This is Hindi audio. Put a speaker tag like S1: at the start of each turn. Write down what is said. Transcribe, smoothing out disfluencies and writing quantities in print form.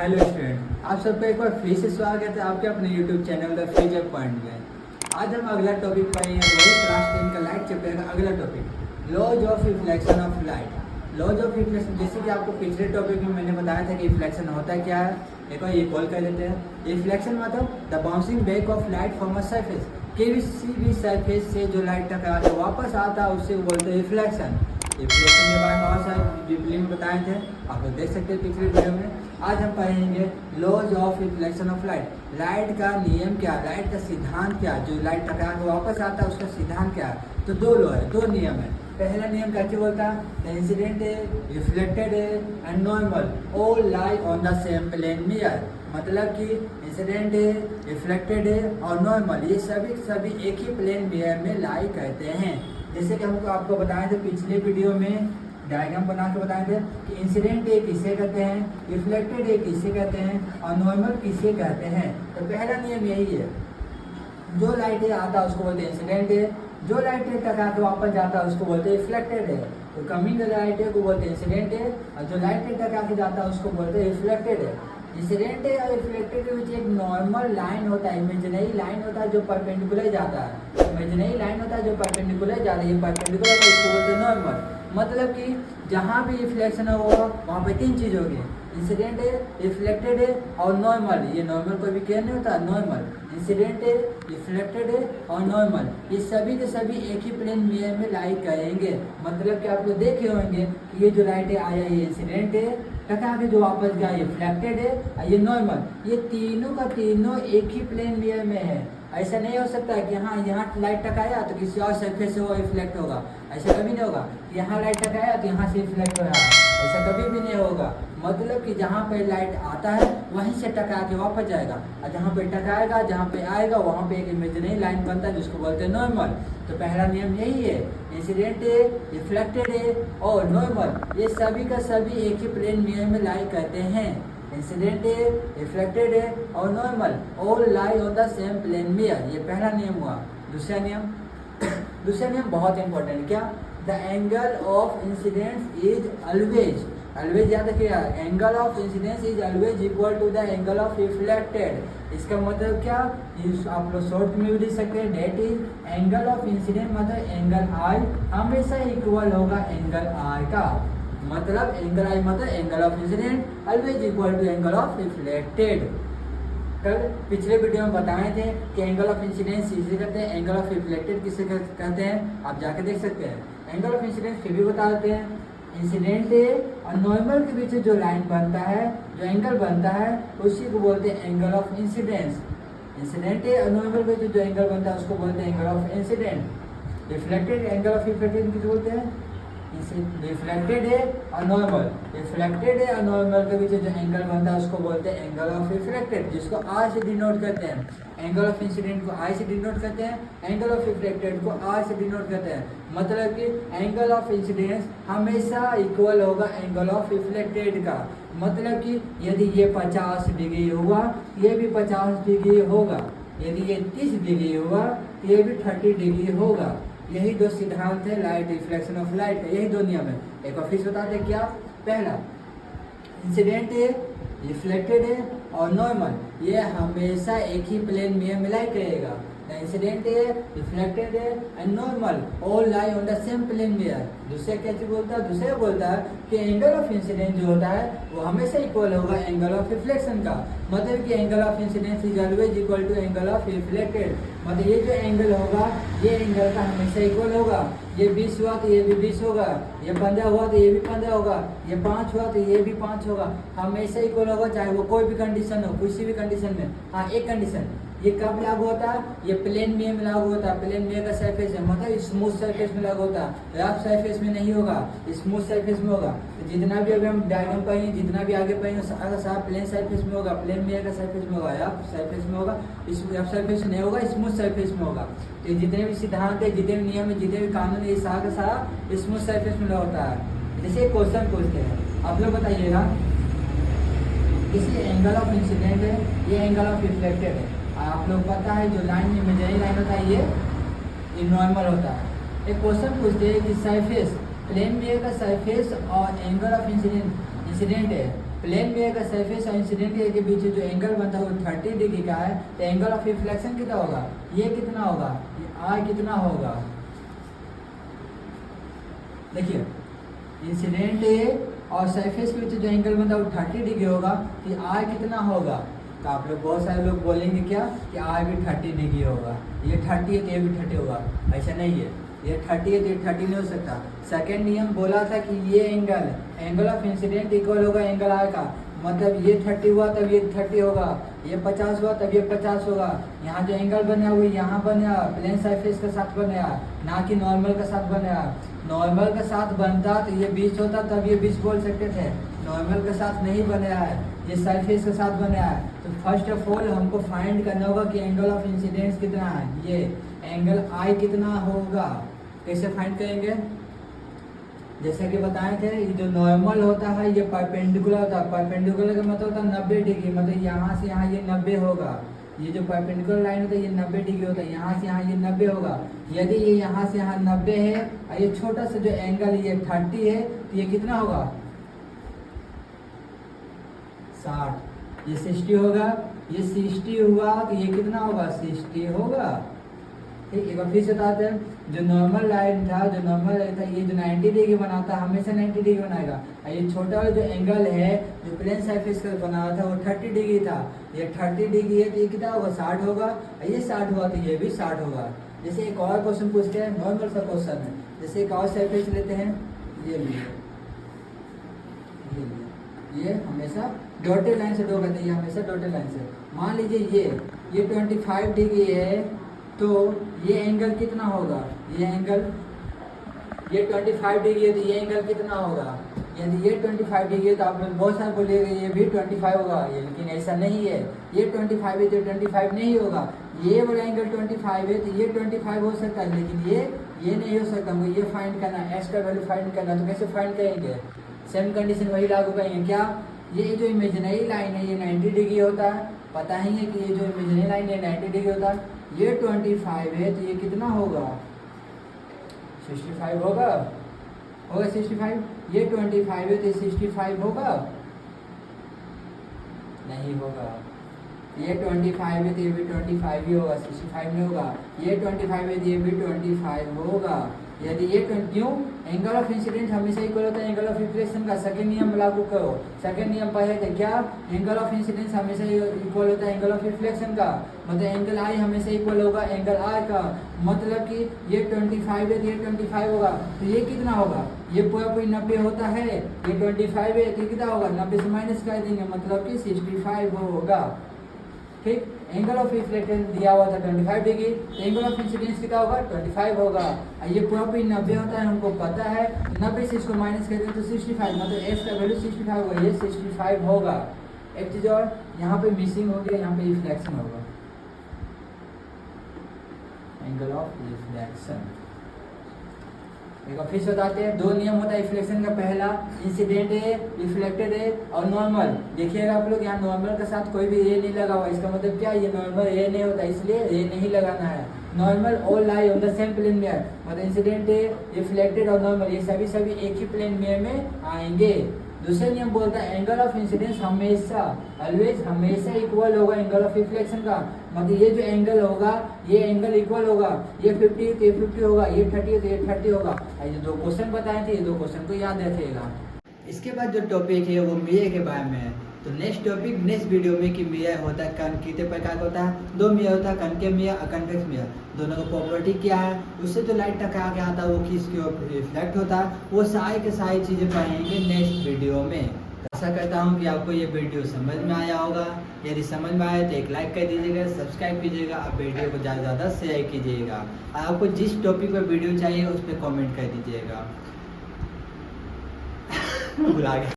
S1: हेलो स्टूडेंट, आप सबका एक बार फिर से स्वागत है आपके अपने YouTube channel the future point में। आज हम अगला टॉपिक पढ़ेंगे, वही क्लास 10 का लाइट चैप्टर का अगला topic, laws of reflection of light. Laws of reflection, जैसे कि आपको पिछले टॉपिक में मैंने बताया था कि रिफ्लेक्शन होता क्या है। एक बार ये कॉल कर देते हैं। रिफ्लेक्शन मतलब the bouncing back of light from a surface, किसी भी सरफेस से जो लाइट टकराता है वापस आता है उससे बोलते हैं रिफ्लेक्शन। रिफ्लेक्शन के बारे में बहुत सारे डिटेल में बताए थे, आप लोग देख सकते हैं पिछले वीडियो में। आज हम पढ़ेंगे laws of reflection of light. Light का नियम क्या, लाइट का सिद्धांत क्या, जो लाइट टकरा के वापस आता है उसका सिद्धांत क्या है। तो दो लॉ है, दो नियम है। पहला नियम क्या बोलता है, द इंसिडेंट है, रिफ्लेक्टेड है and normal all lie on the same plane mirror. मतलब कि इंसिडेंट है, रिफ्लेक्टेड है और नॉर्मल, ये सभी एक ही प्लेन मिरर में लाई करते हैं। जैसे कि हमको आपको बताए थे पिछले वीडियो में, डायग्राम बना के बताए थे कि इंसिडेंट ए किसे कहते हैं, रिफ्लेक्टेड ए किसे कहते हैं और नॉर्मल किसे कहते हैं। तो पहला नियम यही है, जो लाइट आता है उसको बोलते हैं इंसिडेंट है, जो लाइट टकरा के वापस जाता है उसको बोलते हैं रिफ्लेक्टेड है। तो कमिंग लाइट है को बोलते हैं इंसिडेंट है और जो लाइट टकरा के जाता है उसको बोलते हैं रिफ्लेक्टेड है। इंसिडेंट है और रिफ्लेक्टेड के बीच एक नॉर्मल लाइन होता है, इमेजिनरी लाइन होता है जो परपेंडिकुलर जाता है। इमेजिनरी लाइन होता है जो परपेंडिकुलर जाता है, ये परपेंडिकुलर है तो इसको बोलते हैं नॉर्मल। मतलब कि जहाँ भी रिफ्लेक्शन होगा वहाँ पे तीन चीज़ होगी, इंसिडेंट है, रिफ्लेक्टेड है और नॉर्मल। ये नॉर्मल कोई भी केयर नहीं होता, नॉर्मल, इंसिडेंट है, रिफ्लेक्टेड है और नॉर्मल, ये सभी के सभी एक ही प्लेन मिरर में लाइट करेंगे। मतलब कि आप लोग देखे होंगे कि ये जो लाइट है आया ये इंसिडेंट है, टकरा के जो वापस गया ये रिफ्लेक्टेड है और ये नॉर्मल, ये तीनों का तीनों एक ही प्लेन मिरर में है। ऐसा नहीं हो सकता कि हाँ यहाँ लाइट टकराया तो किसी और सरफेस से वो रिफ्लेक्ट होगा, ऐसा कभी नहीं होगा। यहाँ लाइट टकराया तो यहाँ से रिफ्लेक्ट हो रहा है, ऐसा कभी भी नहीं होगा। मतलब कि जहाँ पे लाइट आता है वहीं से टकरा के वापस जाएगा और जहाँ पे टकराएगा जहाँ पे आएगा वहाँ पे एक इमेजिनरी लाइन बनता है जिसको बोलते हैं नॉर्मल। तो पहला नियम यही है, इंसिडेंट है, रिफ्लेक्टेड है और नॉर्मल, ये सभी का सभी एक ही प्लेन मिरर में लाई करते हैं। इंसिडेंट है, रिफ्लेक्टेड है और normal all lie on the same plane mirror, ये पहला नियम हुआ। दूसरा नियम बहुत इंपॉर्टेंट, क्या, the angle of incidence is always याद रखिएगा, angle of incidence is always equal to the angle of reflected. इसका मतलब क्या, आप लोग शॉर्ट में भी लिख सकते हैं, that is angle of incident मतलब एंगल आई हमेशा इक्वल होगा एंगल आर का। मतलब एंगल आई मतलब angle of incident always equal to angle of reflected. कल पिछले वीडियो में बताए थे कि एंगल ऑफ इंसिडेंस इसे कहते हैं, एंगल ऑफ रिफ्लेक्टेड किसे कहते हैं, आप जाके देख सकते हैं। एंगल ऑफ इंसिडेंस फिर भी बता देते हैं, इंसिडेंट है और नॉर्मल के बीच जो लाइन बनता है, जो एंगल बनता है उसी को बोलते हैं एंगल ऑफ इंसिडेंस। इंसिडेंट है और नॉर्मल के बीच जो एंगल बनता है उसको बोलते हैं angle of incident. Reflected, angle of reflected किसे बोलते हैं, रिफ्लेक्टेड है और नॉर्मल, रिफ्लेक्टेड है और नॉर्मल के बीच जो एंगल बनता है उसको बोलते हैं एंगल ऑफ रिफ्लेक्टेड, जिसको आर से डिनोट करते हैं। एंगल ऑफ इंसिडेंट को आई से डिनोट करते हैं, एंगल ऑफ रिफ्लेक्टेड को आर से डिनोट करते हैं। मतलब कि एंगल ऑफ इंसिडेंस हमेशा इक्वल होगा एंगल ऑफ रिफ्लेक्टेड का। मतलब कि यदि ये 50 डिग्री होगा ये भी 50 डिग्री होगा, यदि ये 30 डिग्री होगा तो ये भी 30 डिग्री होगा। यही दो सिद्धांत है लाइट, रिफ्लेक्शन ऑफ लाइट है, यही दो नियम है। एक और फिर बताते हैं क्या, पहला इंसिडेंट है, रिफ्लेक्टेड है और नॉर्मल, ये हमेशा एक ही प्लेन में लाई करेगा। इंसिडेंट है, रिफ्लेक्टेड है and normal all lie on the same plane mirror. दूसरा क्या चीज बोलता है, दूसरा बोलता है कि एंगल ऑफ इंसिडेंस जो होता है वो हमेशा इक्वल होगा एंगल ऑफ रिफ्लेक्शन का। मतलब कि angle of incidence is always equal to angle of reflected. मतलब ये जो एंगल होगा ये एंगल का हमेशा इक्वल होगा। ये 20 हुआ तो ये भी 20 होगा, ये 15 हुआ तो ये भी 15 होगा, ये 5 हुआ तो ये भी 5 होगा, हमेशा इक्वल होगा चाहे वो कोई भी कंडीशन हो, किसी भी कंडीशन में। हाँ, एक कंडीशन ये कब लागू होता है, ये प्लेन में लागू होता है। प्लेन में का सरफेस है मतलब स्मूथ सरफेस में लागू होता है, रफ सरफेस में नहीं होगा, स्मूथ सरफेस में होगा। तो जितना भी अभी हम डायग्राम पढ़ेंगे, जितना भी आगे पढ़ेंगे सारा प्लेन सरफेस में होगा, प्लेन में का सरफेस में होगा, रफ सरफेस में होगा, रफ सरफेस नहीं होगा, स्मूथ सरफेस में होगा। तो जितने भी सिद्धांत है, जितने भी नियम है, जितने भी कानून है, ये सारा का सारा स्मूथ सरफेस में होता है। जैसे क्वेश्चन पूछते हैं, आप लोग बताइएगा, किसी एंगल ऑफ इंसिडेंट है, ये एंगल ऑफ रिफ्लेक्टेड है। आप लोग पता है जो लाइन में इमेजिनरी लाइन होता है ये नॉर्मल होता है। एक क्वेश्चन पूछते हैं कि सरफेस, प्लेन में का सरफेस और एंगल ऑफ इंसिडेंट है, प्लेन मिरर का सरफेस और इंसिडेंट मिरर के बीच जो एंगल बनता है वो 30 डिग्री का है, तो एंगल ऑफ रिफ्लेक्शन कितना होगा, ये कितना होगा, ये आर कितना होगा। देखिए इंसिडेंट और सरफेस के बीच जो एंगल बनता है वो 30 डिग्री होगा, तो आर कितना होगा। तो आप लोग बहुत सारे लोग बोलेंगे क्या कि आर भी 30 डिग्री होगा, ये 30 है तो ये भी 30 होगा। ऐसा नहीं है, ये 30 है तो ये 30 नहीं हो सकता। सेकेंड नियम बोला था कि ये एंगल ऑफ इंसिडेंट इक्वल होगा एंगल आर का, मतलब ये 30 हुआ तब ये 30 होगा, ये 50 हुआ तब ये 50 होगा। यहाँ जो एंगल बना हुआ यहाँ बना प्लेन सरफेस के साथ बना, ना कि नॉर्मल के साथ बना। नॉर्मल के साथ बनता तो ये 20 होता तब ये 20 बोल सकते थे, नॉर्मल के साथ नहीं बनाया है, ये सरफेस के साथ बनाया है। तो फर्स्ट ऑफ ऑल हमको फाइंड करना होगा कि एंगल ऑफ इंसिडेंस कितना है, ये एंगल आई कितना होगा। कैसे फाइंड करेंगे, जैसे कि बताए थे ये जो नॉर्मल होता है ये परपेंडिकुलर होता है, परपेंडिकुलर का मतलब होता है 90 डिग्री, मतलब यहाँ से यहाँ ये 90 होगा। ये जो परपेंडिकुलर लाइन होता है ये 90 डिग्री होता है, यहाँ से यहाँ ये 90 होगा। यदि ये यहाँ से यहाँ 90 है और ये छोटा सा जो एंगल ये 30 है तो ये कितना होगा 60, ये 60 होगा, ये 60 हुआ तो ये कितना होगा 60 होगा। ठीक, एक बार फिर से बताते हैं, जो नॉर्मल लाइन था ये जो 90 डिग्री बनाता हमेशा 90 डिग्री बनाएगा। और ये छोटा वाला जो एंगल है जो प्लेन सरफेस का बना था वो 30 डिग्री था, ये 30 डिग्री है तो ये कितना होगा 60 होगा, और ये 60 हुआ तो ये भी 60 होगा। जैसे एक और क्वेश्चन पूछते हैं, नॉर्मल सा क्वेश्चन है, जैसे एक और सरफेस लेते हैं, ये ये हमेशा डॉटेड लाइन से ड्रॉ करते हैं, ये हमेशा डॉटेड लाइन से। मान लीजिए ये 25 डिग्री है तो ये एंगल कितना होगा, ये एंगल ये 25 डिग्री है तो ये एंगल कितना होगा। यदि ये 25 डिग्री है तो आप लोग बहुत सारे बोलिएगा ये भी 25 होगा, ये लेकिन ऐसा नहीं है, ये 25 है तो 25 नहीं होगा। ये वाला एंगल 25 है तो ये 25 हो सकता है, लेकिन ये नहीं हो सकता। हमको ये फाइंड करना है, एस का वैल्यू फाइंड करना, तो कैसे फाइंड करेंगे, सेम कंडीशन वही लागू करेंगे। क्या ये जो इमेजिनरी लाइन है ये 90 डिग्री होता है, पता ही है कि ये जो इमेजिनरी लाइन है 90 डिग्री होता है। ये 25 है तो ये कितना होगा 65 होगा 65। ये 25 है तो 65 होगा, नहीं होगा। ये 25 है तो ये भी 25 ही होगा, 65 नहीं होगा। ये 25 है तो ये भी 25 होगा। यदि ये क्यों, एंगल ऑफ इंसिडेंस हमेशा इक्वल होता है एंगल ऑफ रिफ्लेक्शन का। सेकंड नियम लागू करो, सेकंड नियम पढ़े थे क्या, एंगल ऑफ इंसिडेंस हमेशा इक्वल होता है एंगल ऑफ रिफ्लेक्शन का, मतलब एंगल आई हमेशा इक्वल होगा एंगल आर का। मतलब कि ये 25 है तो ये 25 होगा, तो ये कितना होगा, ये पूरा 90 होता है, ये 25 है तो कितना होगा 90 से माइनस कर देंगे, मतलब कि 65 होगा। ठीक, एंगल ऑफ रिफ्लेक्शन दिया हुआ था 25 डिग्री, एंगल ऑफ इंसिडेंस कितना होगा 25 होगा। ये पूरा 90 होता है, हमको पता है, 90 से इसको माइनस करेंगे तो 65, मतलब एस का वैल्यू 65 होगा, ये 65 होगा। एक चीज और यहाँ पे मिसिंग हो गया, यहाँ पे रिफ्लेक्शन होगा, एंगल ऑफ रिफ्लेक्शन। एक बार फिर से बताते हैं, दो नियम होता है रिफ्लेक्शन का, पहला इंसिडेंट है, रिफ्लेक्टेड है और नॉर्मल। देखिएगा आप लोग यहाँ नॉर्मल के साथ कोई भी रे नहीं लगा हुआ, इसका मतलब क्या, ये नॉर्मल रे नहीं होता, इसलिए रे नहीं लगाना है। Normal all lie on the same plane में, मतलब इंसिडेंट है, रिफ्लेक्टेड और नॉर्मल ये सभी एक ही प्लेन में आएंगे। दूसरा नियम बोलता है एंगल ऑफ इंसिडेंस हमेशा ऑलवेज हमेशा इक्वल होगा एंगल ऑफ रिफ्लेक्शन का, मतलब ये जो एंगल होगा ये एंगल इक्वल होगा, ये 50 तो ये 50 होगा, ये 30 तो ये 30 होगा। ये दो क्वेश्चन बताए थे, ये दो क्वेश्चन को याद रखिएगा। इसके बाद जो टॉपिक है वो मिरर के बारे में है। तो नेक्स्ट टॉपिक नेक्स्ट वीडियो में कि मिरर होता है कौन कितने प्रकार का होता है, दो मिरर होता है, कनकेव मिरर और कन्वेक्स मिरर, दोनों का प्रॉपर्टी क्या है, उससे जो लाइट टकरा के आता है वो किसके ऊपर रिफ्लेक्ट होता है, वो सारी के सारी चीज़ें पढ़ेंगे नेक्स्ट वीडियो में। आशा करता हूँ कि आपको ये वीडियो समझ में आया होगा। यदि समझ में आया तो एक लाइक कर दीजिएगा, सब्सक्राइब कीजिएगा और वीडियो को ज़्यादा से ज़्यादा शेयर कीजिएगा। और आपको जिस टॉपिक पर वीडियो चाहिए उस पर कॉमेंट कर दीजिएगा। भुला गया।